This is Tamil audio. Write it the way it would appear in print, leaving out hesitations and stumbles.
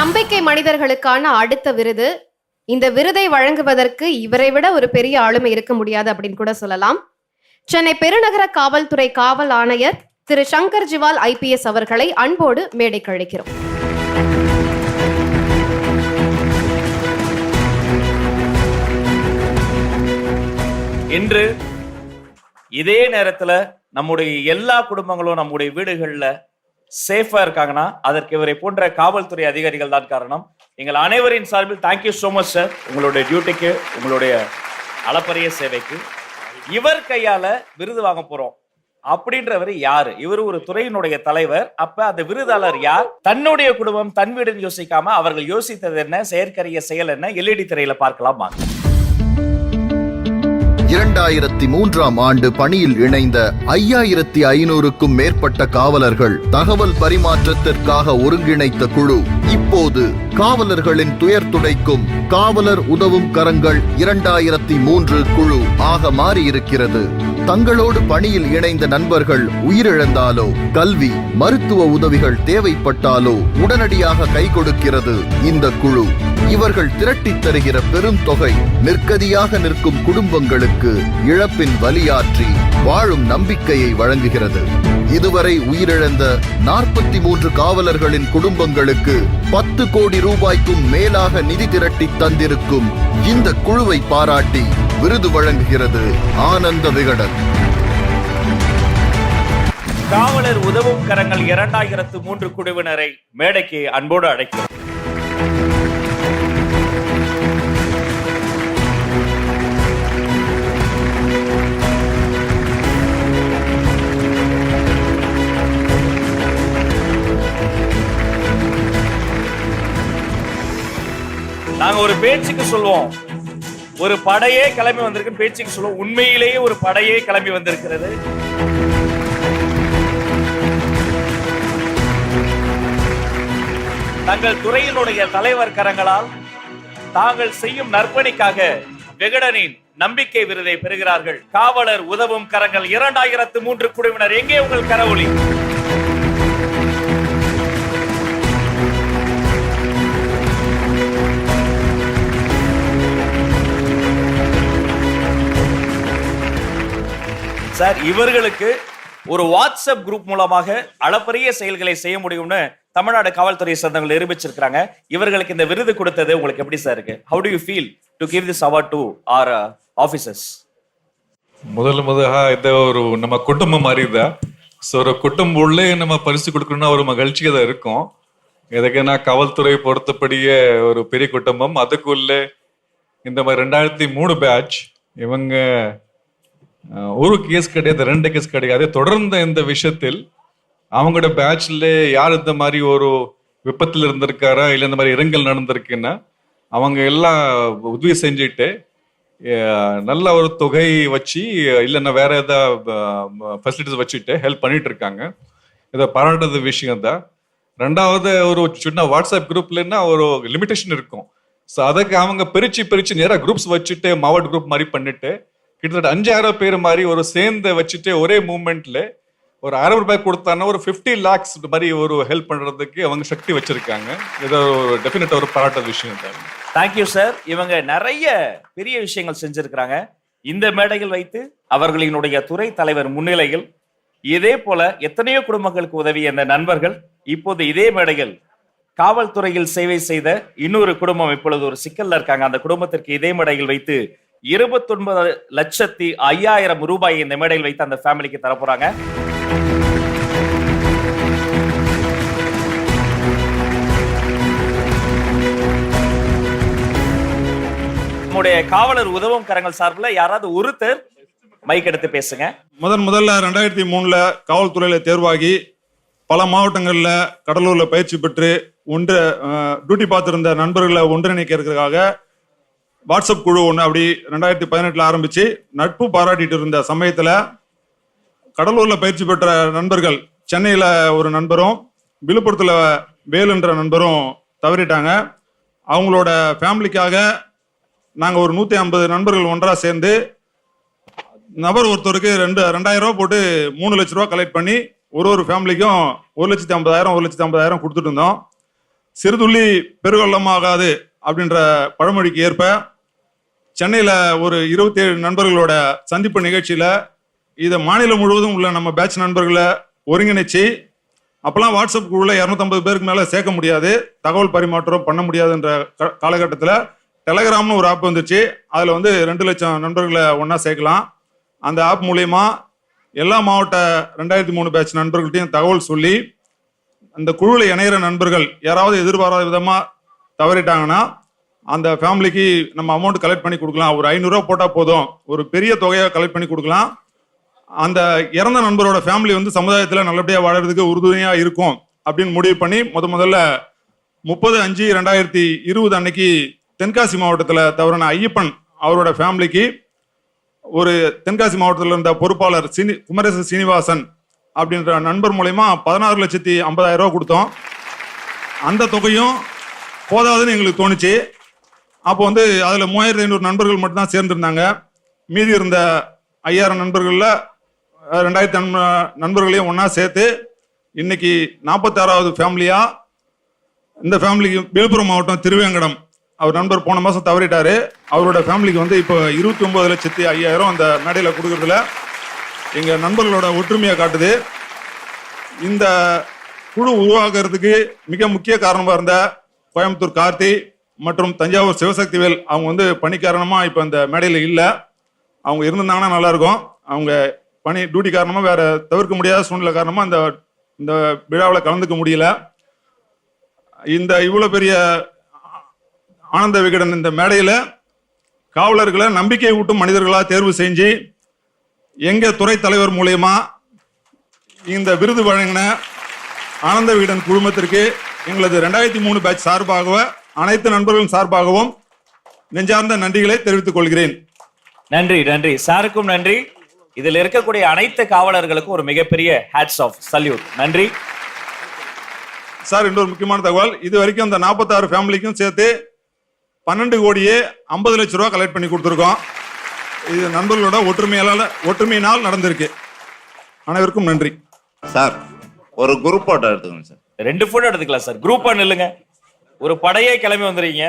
நம்பிக்கை மனிதர்களுக்கான அடுத்த விருது. இந்த விருதை வழங்குவதற்கு இவரை விட ஒரு பெரிய ஆளுமை இருக்க முடியாது அப்படின்னு கூட சொல்லலாம். சென்னை பெருநகர காவல்துறை காவல் ஆணையர் திரு சங்கர் ஜிவால் IPS அவர்களை அன்போடு மேடைக்கு அழைக்கிறோம். இன்று இதே நேரத்துல நம்முடைய எல்லா குடும்பங்களும் நம்முடைய வீடுகள்ல சேஃபா இருக்காங்கன்னா அதற்கு இவரை போன்ற காவல்துறை அதிகாரிகள் தான் காரணம். எங்கள் அனைவரின் சார்பில் தேங்க்யூ சோ மச் சார், உங்களுடைய டியூட்டிக்கு, உங்களுடைய அளப்பரிய சேவைக்கு. இவர் கையால விருது வாங்க போறோம் அப்படின்றவர் யாரு? இவர் ஒரு துறையினுடைய தலைவர். அப்ப அந்த விருதாளர் யார்? தன்னுடைய குடும்பம், தன் வீடுன்னு யோசிக்காம அவர்கள் யோசித்தது என்ன, செயற்கரிய செயல் என்ன, LED திரையில பார்க்கலாம். 2003ஆம் ஆண்டு பணியில் இணைந்த 5500க்கும் மேற்பட்ட காவலர்கள் தகவல் பரிமாற்றத்திற்காக ஒருங்கிணைத்த குழு இப்போது காவலர்களின் துயர் துடைக்கும் காவலர் உதவும் கரங்கள் 2003 குழு ஆக மாறியிருக்கிறது. தங்களோடு பணியில் இணைந்த நண்பர்கள் உயிரிழந்தாலோ, கல்வி, மருத்துவ உதவிகள் தேவைப்பட்டாலோ உடனடியாக கை கொடுக்கிறது இந்த குழு. இவர்கள் திரட்டித் தருகிற பெரும் தொகை நிற்கதியாக நிற்கும் குடும்பங்களுக்கு இழப்பின் வலியாற்றி வாழும் நம்பிக்கையை வழங்குகிறது. இதுவரை உயிரிழந்த 43 காவலர்களின் குடும்பங்களுக்கு 10 கோடி ரூபாய்க்கும் மேலாக நிதி திரட்டி தந்திருக்கும் இந்த குழுவை பாராட்டி விருது வழங்குகிறது ஆனந்த விகடன். காவலர் உதவும் கரங்கள் 2003 குழுவினரை மேடைக்கு அன்போடு அழைக்கிறோம். நாங்க ஒரு பேச்சுக்கு சொல்லுவோம், ஒரு படையே கிளம்பி வந்திருக்கு பேச்சுக்கு சொல்லுவோம். உண்மையிலேயே ஒரு படையே கிளம்பி வந்திருக்கிறது. தங்கள் துறையினுடைய தலைவர் கரங்களால் தாங்கள் செய்யும் நற்பணிக்காக விகடனின் நம்பிக்கை விருதை பெறுகிறார்கள். காவலர் உதவும் கரங்கள் 2003 குழுவினர். எங்கே உங்கள் கரவொலி? சார், இவர்களுக்கு ஒரு வாட்ஸ்அப் குரூப் மூலமாக அளப்பரிய செயல்களை செய்ய முடியும்னு தமிழ்நாடு காவல்துறை சேர்ந்தவங்க நிரூபிச்சிருக்காங்க. இவர்களுக்கு இந்த விருது கொடுத்தது உங்களுக்கு எப்படி சார் இருக்கு? How do you feel to give this award to our officers? முதலாக இது ஒரு நம்ம குடும்பம் மாதிரி தான். ஸோ ஒரு குடும்பம் உள்ளே நம்ம பரிசு கொடுக்கணும்னா ஒரு மகிழ்ச்சியாக தான் இருக்கும். எதுக்குன்னா காவல்துறை பொறுத்தபடியே ஒரு பெரிய குடும்பம். அதுக்குள்ளே இந்த மாதிரி 2003 பேட்ச் இவங்க ஒரு கேஸ் கிடையாது, 2 கேஸ் கிடையாது. தொடர்ந்த இந்த விஷயத்தில் அவங்களோட பேட்ச்ல யார் இந்த மாதிரி ஒரு விபத்தில் இருந்திருக்காரா, இல்லை இந்த மாதிரி இரங்கல் நடந்திருக்குன்னா அவங்க எல்லாம் உதவி செஞ்சுட்டு நல்ல ஒரு தொகை வச்சு, இல்லைன்னா வேற ஏதாவது ஃபெசிலிட்டிஸ் வச்சுட்டு ஹெல்ப் பண்ணிட்டு இருக்காங்க. இதை பாராட்டுறது விஷயம் தான். ரெண்டாவது, ஒரு சின்ன வாட்ஸ்அப் குரூப்லன்னா ஒரு லிமிடேஷன் இருக்கும். ஸோ அதுக்கு அவங்க பிரிச்சு நேராக குரூப்ஸ் வச்சுட்டு மாவட்ட குரூப் மாதிரி பண்ணிட்டு கிட்டத்தட்ட 5000 பேர் மாதிரி ஒரு சேர்ந்து வச்சுட்டு ஒரே மூவ்மெண்ட்ல ஒரு 1000 ரூபாய் கொடுத்தாங்கன்னா ஒரு 50 lakhs மாதிரி ஒரு ஹெல்ப் பண்றதுக்கு அவங்க சக்தி வச்சிருக்காங்க. இது ஒரு டெஃபினட் ஒரு பாராட்ட விஷயம் தான். Thank you sir. இவங்க நிறைய பெரிய விஷயங்கள் செஞ்சிருக்கிறாங்க. இந்த மேடையில் வைத்து அவர்களினுடைய துறை தலைவர் முன்னிலையில் இதே போல எத்தனையோ குடும்பங்களுக்கு உதவிய இந்த நண்பர்கள் இப்போது இதே மேடையில் காவல்துறையில் சேவை செய்த இன்னொரு குடும்பம் இப்பொழுது ஒரு சிக்கல்ல இருக்காங்க. அந்த குடும்பத்திற்கு இதே மேடையில் வைத்து 29,05,000 ரூபாயை இந்த மேடையில் வைத்து அந்த ஃபேமிலிக்கு தர போறாங்க. நம்முடைய காவலர் உதவும் கரங்கள் சார்பில் யாராவது ஒருத்தர் மைக் எடுத்து பேசுங்க. முதல்ல 2003 காவல்துறையில தேர்வாகி பல மாவட்டங்கள்ல கடலூர்ல பயிற்சி பெற்று டியூட்டி பார்த்திருந்த நண்பர்களை ஒன்றிணைக்கிறதுக்காக வாட்ஸ்அப் குழு ஒன்று அப்படி 2018 ஆரம்பிச்சு நட்பு பாராட்டிட்டு இருந்த சமயத்துல கடலூர்ல பயிற்சி பெற்ற நண்பர்கள் சென்னையில ஒரு நண்பரும் விழுப்புரத்துல வேலுன்ற நண்பரும் தவறிட்டாங்க. அவங்களோட ஃபேமிலிக்காக நாங்க ஒரு 150 நண்பர்கள் ஒன்றா சேர்ந்து நபர் ஒருத்தருக்கு 2000 ரூபா போட்டு 3 லட்ச ரூபா கலெக்ட் பண்ணி ஒரு ஃபேமிலிக்கும் 1,50,000 1,50,000 கொடுத்துட்டு இருந்தோம். சிறுதுள்ளி பெருவெள்ளமாகாது அப்படின்ற பழமொழிக்கு ஏற்ப சென்னையில் ஒரு 27 நண்பர்களோட சந்திப்பு நிகழ்ச்சியில் இதை மாநிலம் முழுவதும் உள்ள நம்ம பேட்ச் நண்பர்களை ஒருங்கிணைச்சு, அப்போல்லாம் வாட்ஸ்அப் குழுவில் 250 பேருக்கு மேலே சேர்க்க முடியாது, தகவல் பரிமாற்றம் பண்ண முடியாதுன்ற காலகட்டத்தில் டெலகிராம்னு ஒரு ஆப் வந்துச்சு. அதில் வந்து 2 லட்சம் நண்பர்களை ஒன்றா சேர்க்கலாம். அந்த ஆப் மூலயமா எல்லா மாவட்ட 2003 பேட்ச் நண்பர்கள்ட்டையும் தகவல் சொல்லி, அந்த குழுவில் இணையிற நண்பர்கள் யாராவது எதிர்பாராத விதமாக தவறிட்டாங்கன்னா அந்த ஃபேமிலிக்கு நம்ம அமௌண்ட் கலெக்ட் பண்ணி கொடுக்கலாம். ஒரு 500 ரூபா போட்டால் போதும், ஒரு பெரிய தொகையை கலெக்ட் பண்ணி கொடுக்கலாம். அந்த இறந்த நண்பரோட ஃபேமிலி வந்து சமுதாயத்தில் நல்லபடியாக வாழறதுக்கு உறுதுணையாக இருக்கும் அப்படின்னு முடிவு பண்ணி முதல்ல 30/5/2020 அன்னைக்கு தென்காசி மாவட்டத்தில் தவறான ஐயப்பன் அவரோட ஃபேமிலிக்கு ஒரு தென்காசி மாவட்டத்தில் இருந்த பொறுப்பாளர் குமரேச சீனிவாசன் அப்படின்ற நண்பர் மூலயமா 16,50,000 ரூபா கொடுத்தோம். அந்த தொகையும் போதாதுன்னு எங்களுக்கு தோணுச்சு. அப்போ வந்து அதில் 3,500 நண்பர்கள் மட்டும்தான் சேர்ந்துருந்தாங்க. மீதி இருந்த 5,000 நண்பர்களில் 2,000 நண்பர்களையும் ஒன்றா சேர்த்து இன்னைக்கு 46வது ஃபேமிலியாக இந்த ஃபேமிலிக்கு விழுப்புரம் மாவட்டம் திருவேங்கடம் அவர் நண்பர் போன மாதம் தவறிட்டாரு. அவரோட ஃபேமிலிக்கு வந்து இப்போ 29,05,000 அந்த மேடையில் கொடுக்கறதுல எங்கள் நண்பர்களோட ஒற்றுமையை காட்டுது. இந்த குழு உருவாக்குறதுக்கு மிக முக்கிய காரணமாக இருந்த கோயம்புத்தூர் கார்த்தி மற்றும் தஞ்சாவூர் சிவசக்திவேல் அவங்க வந்து பணி காரணமாக இப்போ இந்த மேடையில் இல்லை. அவங்க இருந்திருந்தாங்கன்னா நல்லாயிருக்கும். அவங்க பணி டியூட்டி காரணமாக வேற தவிர்க்க முடியாத சூழ்நிலை காரணமாக இந்த விழாவில் கலந்துக்க முடியல. இந்த இவ்வளோ பெரிய ஆனந்த விகடன் இந்த மேடையில் காவலர்களை நம்பிக்கை ஊட்டும் மனிதர்களாக தேர்வு செஞ்சு எங்கள் துறை தலைவர் மூலயமா இந்த விருது வழங்கின ஆனந்த விகடன் குழுமத்திற்கு எங்களது 2003 பேட்ச் சார்பாக அனைத்து நண்பர்களும் சார்பாகவும் நெஞ்சார்ந்த நன்றிகளை தெரிவித்துக் கொள்கிறேன். நன்றி நன்றி சாருக்கும் நன்றி. இதில் இருக்கக்கூடிய அனைத்து காவலர்களுக்கும் ஒரு மிகப்பெரிய ஹேட்ஸ் ஆஃப், சல்யூட். நன்றி சார். இன்னொரு முக்கியமான தகவல், இது வரைக்கும் இந்த 46 ஃபேமிலிக்கும் சேர்த்து 12 கோடியே 50 லட்சம் ரூபா கலெக்ட் பண்ணி கொடுத்துருக்கோம். இது நண்பர்களோட ஒற்றுமையினால் நடந்திருக்கு. அனைவருக்கும் நன்றி சார். ஒரு குரூப் போட்டோ எடுத்துக்கணும் சார். 2 போட்டோ எடுத்துக்கலாம் சார். குரூப்பா நில்லுங்க. ஒரு படையே கிளம்பி வந்துடுறீங்க.